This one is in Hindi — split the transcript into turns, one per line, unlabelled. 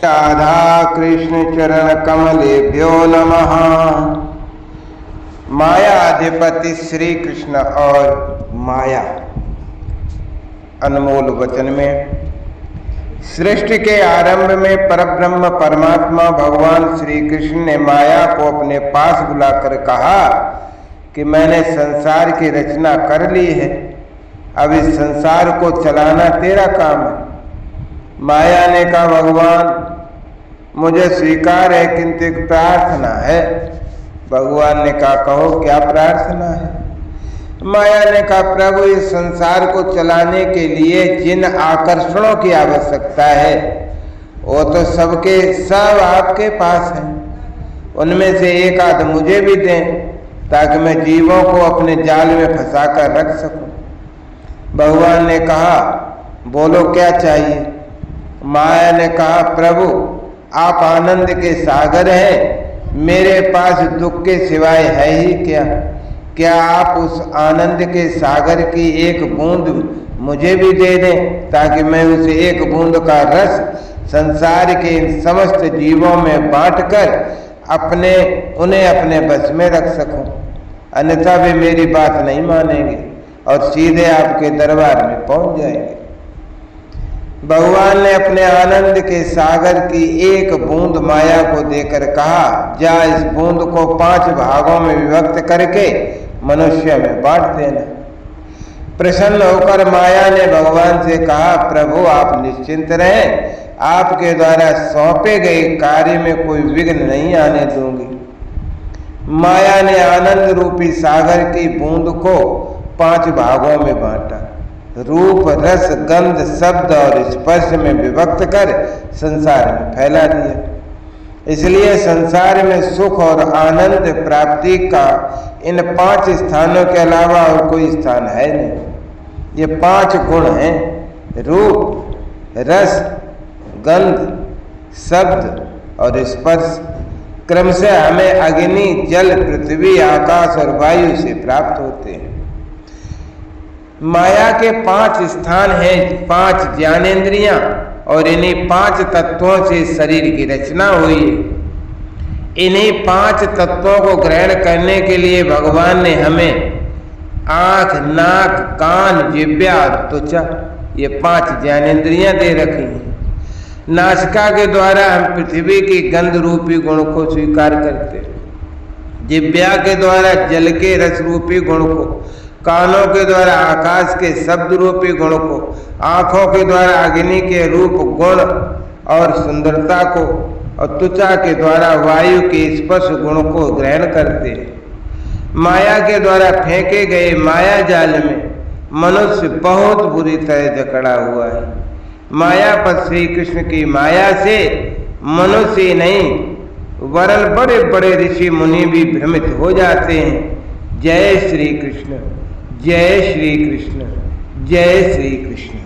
राधा कृष्ण चरण कमलेभ्यो नमः। मायाधिपति श्री कृष्ण और माया अनमोल वचन में सृष्टि के आरंभ में परब्रह्म परमात्मा भगवान श्री कृष्ण ने माया को अपने पास बुलाकर कहा कि मैंने संसार की रचना कर ली है, अब इस संसार को चलाना तेरा काम है। माया ने कहा भगवान मुझे स्वीकार है, किंतु एक प्रार्थना है। भगवान ने कहा कहो क्या प्रार्थना है। माया ने कहा प्रभु इस संसार को चलाने के लिए जिन आकर्षणों की आवश्यकता है वो तो सबके सब आपके पास है, उनमें से एक आध मुझे भी दें ताकि मैं जीवों को अपने जाल में फंसा कर रख सकूं। भगवान ने कहा बोलो क्या चाहिए। माया ने कहा प्रभु आप आनंद के सागर हैं, मेरे पास दुख के सिवाय है ही क्या। क्या आप उस आनंद के सागर की एक बूंद मुझे भी दे दें ताकि मैं उस एक बूंद का रस संसार के इन समस्त जीवों में बांटकर उन्हें अपने बस में रख सकूं। अन्यथा वे मेरी बात नहीं मानेंगे और सीधे आपके दरबार में पहुंच जाएंगे। भगवान ने अपने आनंद के सागर की एक बूंद माया को देकर कहा जा इस बूंद को 5 भागों में विभक्त करके मनुष्य में बांट देना। प्रसन्न होकर माया ने भगवान से कहा प्रभु आप निश्चिंत रहें, आपके द्वारा सौंपे गए कार्य में कोई विघ्न नहीं आने दूंगी। माया ने आनंद रूपी सागर की बूंद को 5 भागों में बांटा, रूप रस गंध शब्द और स्पर्श में विभक्त कर संसार में फैला दिया। इसलिए संसार में सुख और आनंद प्राप्ति का इन 5 स्थानों के अलावा और कोई स्थान है नहीं। ये 5 गुण हैं, रूप रस गंध शब्द और स्पर्श, क्रमशः हमें अग्नि जल पृथ्वी आकाश और वायु से प्राप्त होते हैं। माया के 5 स्थान हैं, 5 ज्ञानेंद्रियां और इन्हीं 5 तत्वों से शरीर की रचना हुई है। इन्हीं 5 तत्वों को ग्रहण करने के लिए भगवान ने हमें आंख नाक कान जिह्वा त्वचा ये 5 ज्ञानेंद्रियां दे रखी हैं। नासिका के द्वारा हम पृथ्वी की गंध रूपी गुण को स्वीकार करते हैं, जिह्वा के द्वारा जल के रस रूपी गुण को, कानों के द्वारा आकाश के शब्द रूपी गुण को, आंखों के द्वारा अग्नि के रूप गुण और सुंदरता को और त्वचा के द्वारा वायु के स्पर्श गुण को ग्रहण करते हैं। माया के द्वारा फेंके गए माया जाल में मनुष्य बहुत बुरी तरह जकड़ा हुआ है। माया पर श्री कृष्ण की माया से मनुष्य नहीं वरन बड़े बड़े ऋषि मुनि भी भ्रमित हो जाते हैं। जय श्री कृष्ण, जय श्री कृष्ण, जय श्री कृष्ण।